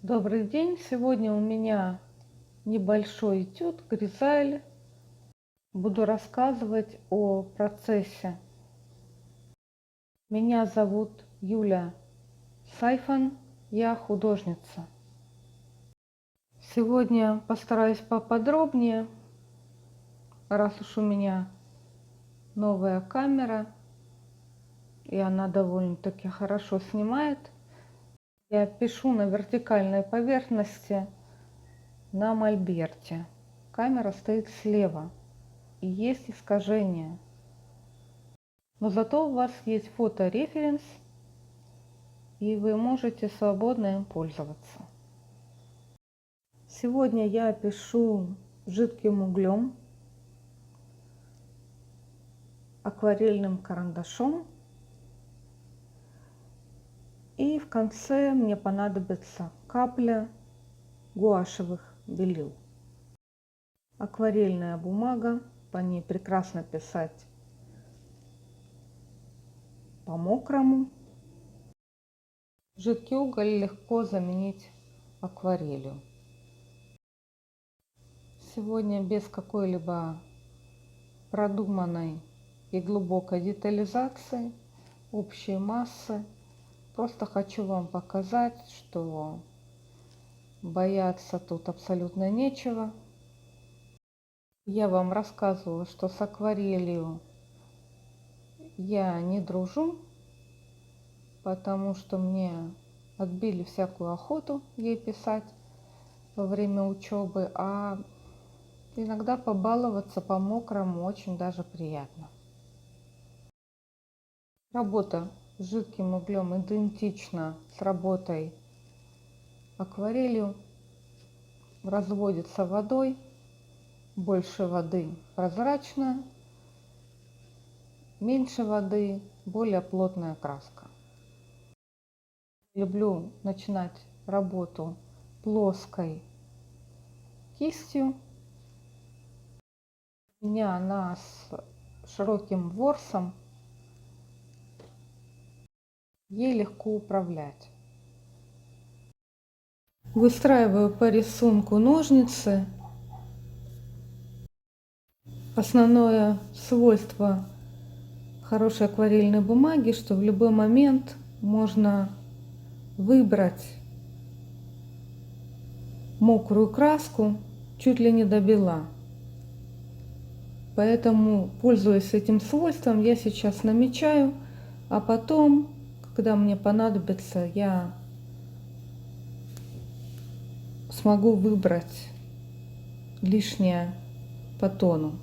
Добрый день! Сегодня у меня небольшой этюд Гризаль. Буду рассказывать о процессе. Меня зовут Юля Сайфан, я художница. Сегодня постараюсь поподробнее, раз уж у меня новая камера, и она довольно-таки хорошо снимает. Я пишу на вертикальной поверхности на мольберте. Камера стоит слева, и есть искажение. Но зато у вас есть фотореференс, и вы можете свободно им пользоваться. Сегодня я пишу жидким углем, акварельным карандашом, и в конце мне понадобится капля гуашевых белил. Акварельная бумага, по ней прекрасно писать по-мокрому. Жидкий уголь легко заменить акварелью. Сегодня без какой-либо продуманной и глубокой детализации, общей массы. Просто хочу вам показать, что бояться тут абсолютно нечего. Я вам рассказывала, что с акварелью я не дружу, потому что мне отбили всякую охоту ей писать во время учебы, а иногда побаловаться по-мокрому очень даже приятно. Работа с жидким углем идентична с работой акварелью. Разводится водой, больше воды прозрачная, меньше воды более плотная краска. Люблю начинать работу плоской кистью. У меня она с широким ворсом, ей легко управлять. Выстраиваю по рисунку ножницы. Основное свойство хорошей акварельной бумаги, что в любой момент можно выбрать мокрую краску чуть ли не до бела. Поэтому, пользуясь этим свойством, я сейчас намечаю, а потом, когда мне понадобится, я смогу выбрать лишнее по тону.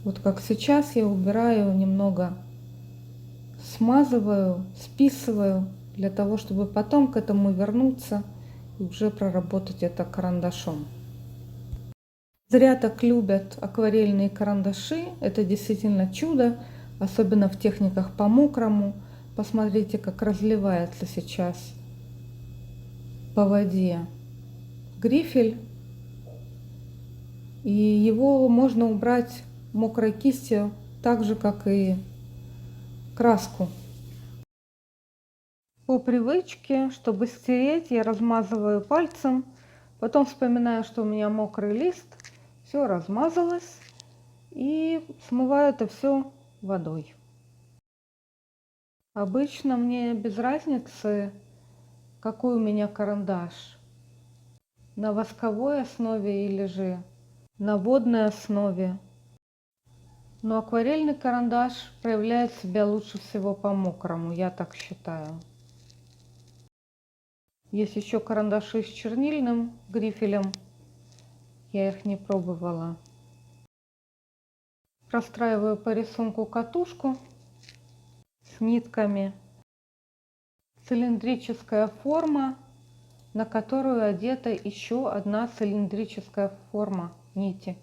Вот как сейчас я убираю немного, смазываю, списываю, для того, чтобы потом к этому вернуться и уже проработать это карандашом. Зря так любят акварельные карандаши. Это действительно чудо, особенно в техниках по мокрому. Посмотрите, как разливается сейчас по воде грифель. И его можно убрать мокрой кистью, так же, как и краску. По привычке, чтобы стереть, я размазываю пальцем. Потом вспоминаю, что у меня мокрый лист. Все размазалось. И смываю это все водой. Обычно мне без разницы, какой у меня карандаш. На восковой основе или же на водной основе. Но акварельный карандаш проявляет себя лучше всего по мокрому, я так считаю. Есть еще карандаши с чернильным грифелем. Я их не пробовала. Простраиваю по рисунку катушку с нитками. Цилиндрическая форма, на которую одета еще одна цилиндрическая форма нити.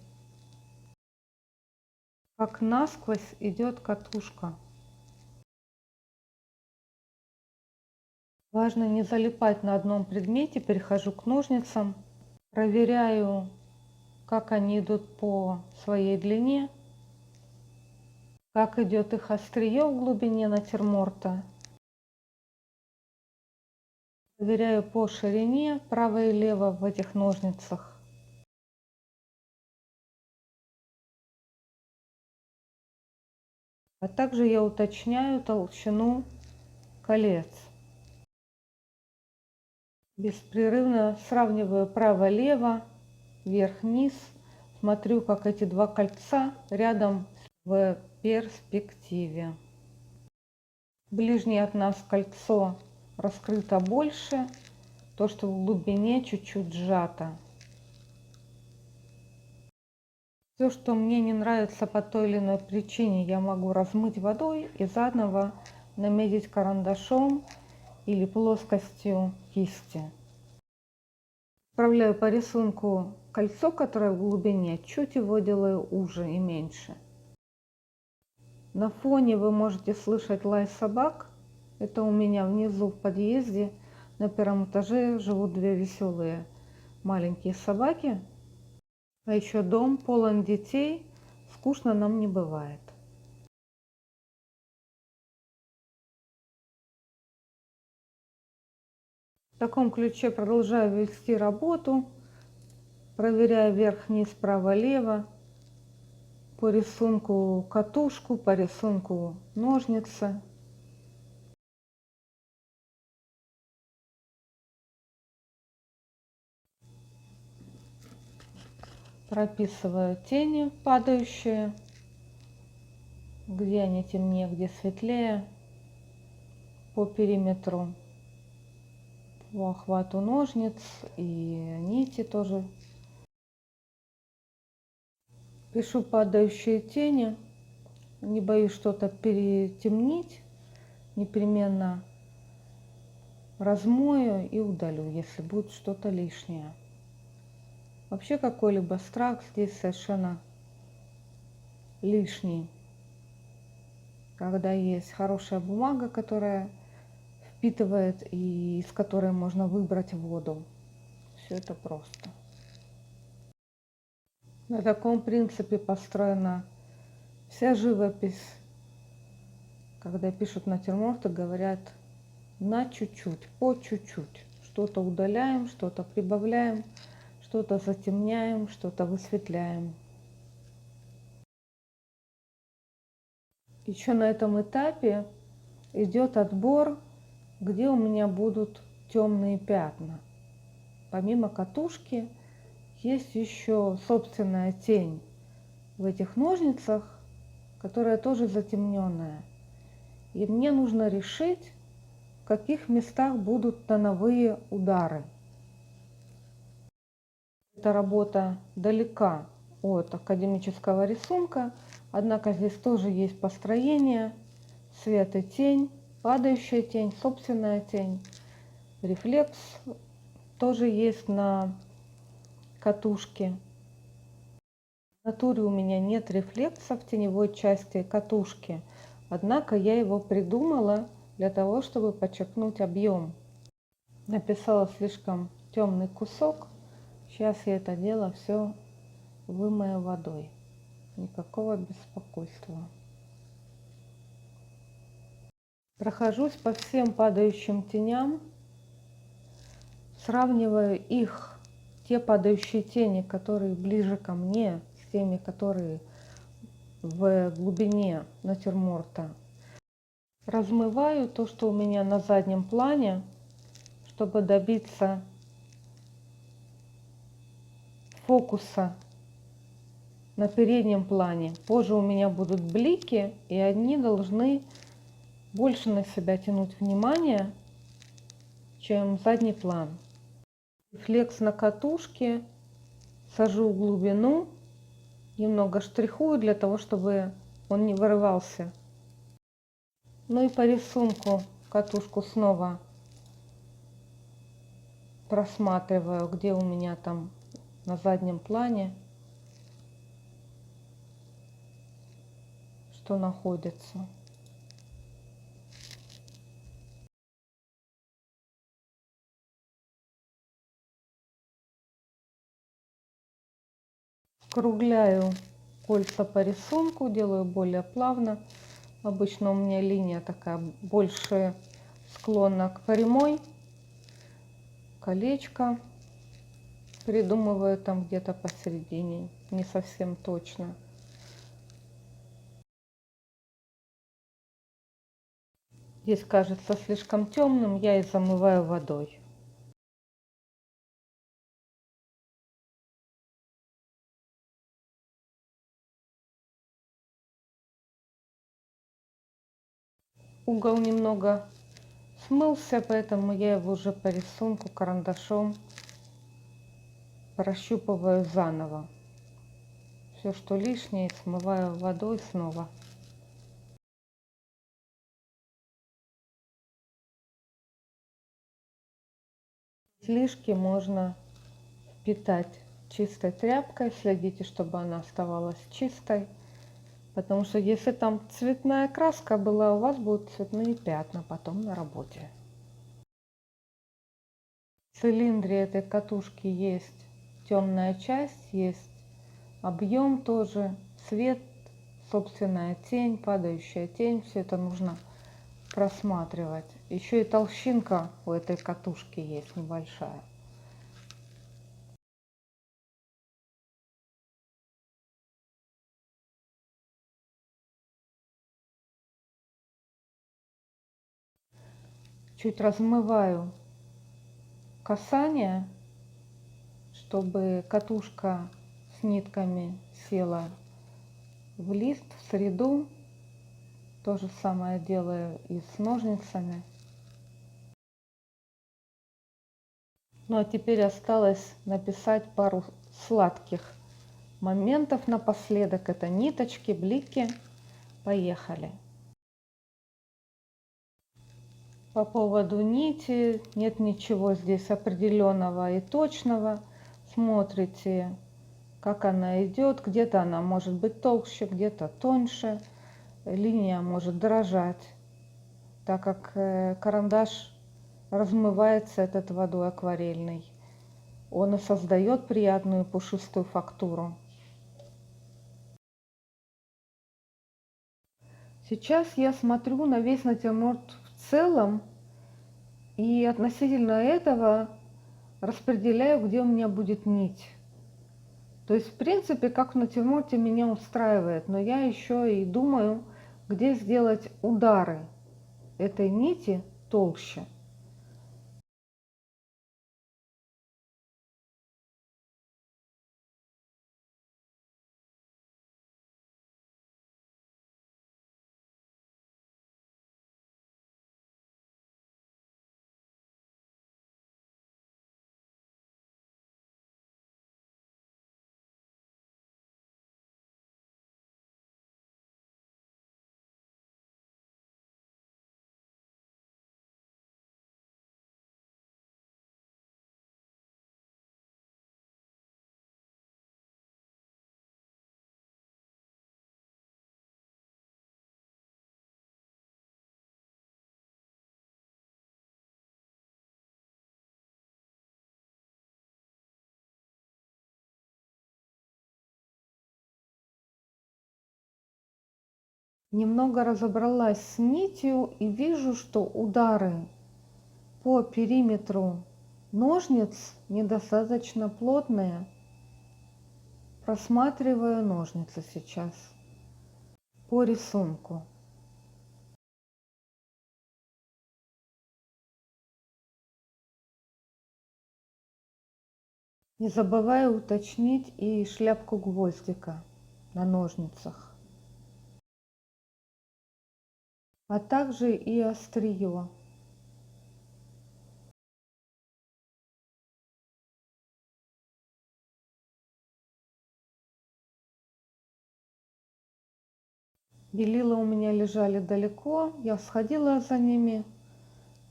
Как насквозь идет катушка. Важно не залипать на одном предмете. Перехожу к ножницам. Проверяю, как они идут по своей длине. Как идет их острие в глубине натюрморта. Проверяю по ширине право и лево в этих ножницах. А также я уточняю толщину колец. Беспрерывно сравниваю право-лево, вверх-вниз. Смотрю, как эти два кольца рядом в перспективе. Ближнее от нас кольцо раскрыто больше, то, что в глубине чуть-чуть сжато. Все, что мне не нравится по той или иной причине, я могу размыть водой и заново наметить карандашом или плоскостью кисти. Отправляю по рисунку кольцо, которое в глубине, чуть его делаю уже и меньше. На фоне вы можете слышать лай собак. Это у меня внизу в подъезде на первом этаже живут две веселые маленькие собаки. А еще дом полон детей. Скучно нам не бывает. В таком ключе продолжаю вести работу, проверяя вверх-вниз, право-лево, по рисунку катушку, по рисунку ножницы. Прописываю тени падающие, где они темнее, где светлее, по периметру, по охвату ножниц и нити тоже. Пишу падающие тени, не боюсь что-то перетемнить, непременно размою и удалю, если будет что-то лишнее. Вообще какой-либо страх здесь совершенно лишний. Когда есть хорошая бумага, которая впитывает и из которой можно выбрать воду. Все это просто. На таком принципе построена вся живопись. Когда пишут натюрморты, говорят на чуть-чуть, по чуть-чуть. Что-то удаляем, что-то прибавляем, что-то затемняем, что-то высветляем. Еще на этом этапе идет отбор, где у меня будут темные пятна. Помимо катушки есть еще собственная тень в этих ножницах, которая тоже затемненная. И мне нужно решить, в каких местах будут тоновые удары. Эта работа далека от академического рисунка, однако здесь тоже есть построение, свет и тень, падающая тень, собственная тень, рефлекс тоже есть на катушке. В натуре у меня нет рефлекса в теневой части катушки, однако я его придумала для того, чтобы подчеркнуть объем. Написала слишком темный кусок. Сейчас я это дело все вымою водой. Никакого беспокойства. Прохожусь по всем падающим теням, сравниваю их, те падающие тени, которые ближе ко мне, с теми, которые в глубине натюрморта. Размываю то, что у меня на заднем плане, чтобы добиться фокуса на переднем плане. Позже у меня будут блики, и они должны больше на себя тянуть внимание, чем задний план. Рефлекс на катушке, сажу в глубину, немного штрихую для того, чтобы он не вырывался. Ну и по рисунку катушку снова просматриваю, где у меня там на заднем плане что находится. Скругляю кольца по рисунку, делаю более плавно. Обычно у меня линия такая больше склонна к прямой. колечко. Придумываю там где-то посередине, не совсем точно. Здесь кажется слишком темным, я и замываю водой. Угол немного смылся, поэтому я его уже по рисунку карандашом прощупываю заново. Все, что лишнее, смываю водой снова. Излишки можно впитать чистой тряпкой, следите, чтобы она оставалась чистой, потому что если там цветная краска была, у вас будут цветные пятна потом на работе. В цилиндре этой катушки есть темная часть, есть объем тоже, свет, собственная тень, падающая тень, все это нужно просматривать. Еще и толщинка у этой катушки есть небольшая. Чуть размываю касание, чтобы катушка с нитками села в лист, в среду. То же самое делаю и с ножницами. Ну а теперь осталось написать пару сладких моментов напоследок. Это ниточки, блики. Поехали. По поводу нити нет ничего здесь определенного и точного. Смотрите, как она идет. Где-то она может быть толще, где-то тоньше. Линия может дрожать, так как карандаш размывается этот водой акварельной. Он и создает приятную пушистую фактуру. Сейчас я смотрю на весь натюрморт в целом и относительно этого распределяю, где у меня будет нить. То есть, в принципе, как в натюрморте меня устраивает, но я еще и думаю, где сделать удары этой нити толще. Немного разобралась с нитью и вижу, что удары по периметру ножниц недостаточно плотные. Просматриваю ножницы сейчас по рисунку. Не забываю уточнить и шляпку гвоздика на ножницах, а также и острие. Белила у меня лежали далеко, я сходила за ними,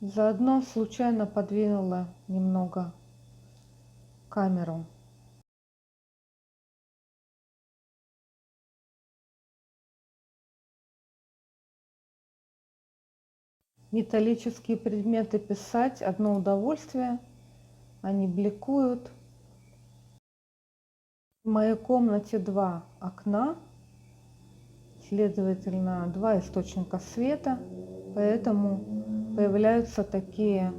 заодно случайно подвинула немного камеру. Металлические предметы писать одно удовольствие, они бликуют. В моей комнате два окна, следовательно, два источника света, поэтому появляются такие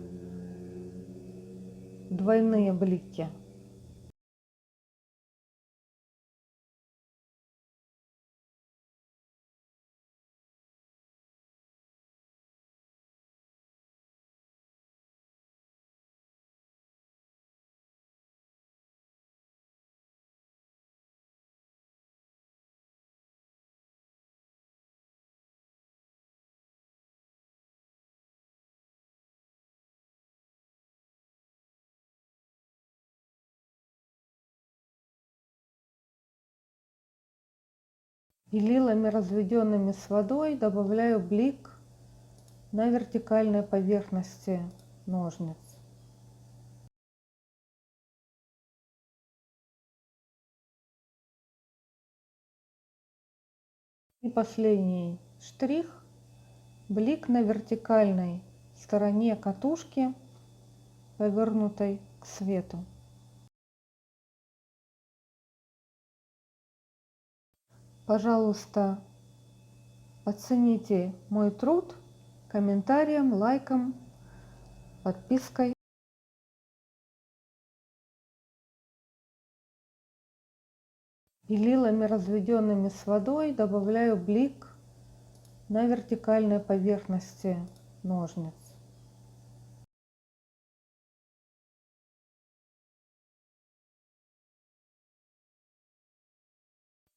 двойные блики. Белилами, разведенными с водой, добавляю блик на вертикальной поверхности ножниц. И последний штрих. Блик на вертикальной стороне катушки, повернутой к свету. Пожалуйста, оцените мой труд комментарием, лайком, подпиской. Белилами, разведенными с водой, добавляю блик на вертикальной поверхности ножниц.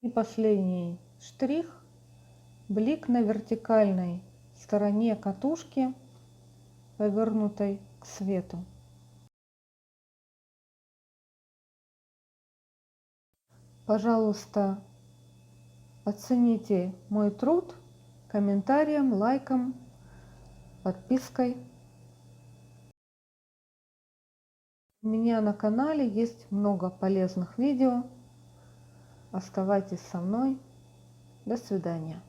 И последний штрих. Блик на вертикальной стороне катушки, повернутой к свету. Пожалуйста, оцените мой труд комментарием, лайком, подпиской. У меня на канале есть много полезных видео. Оставайтесь со мной. До свидания.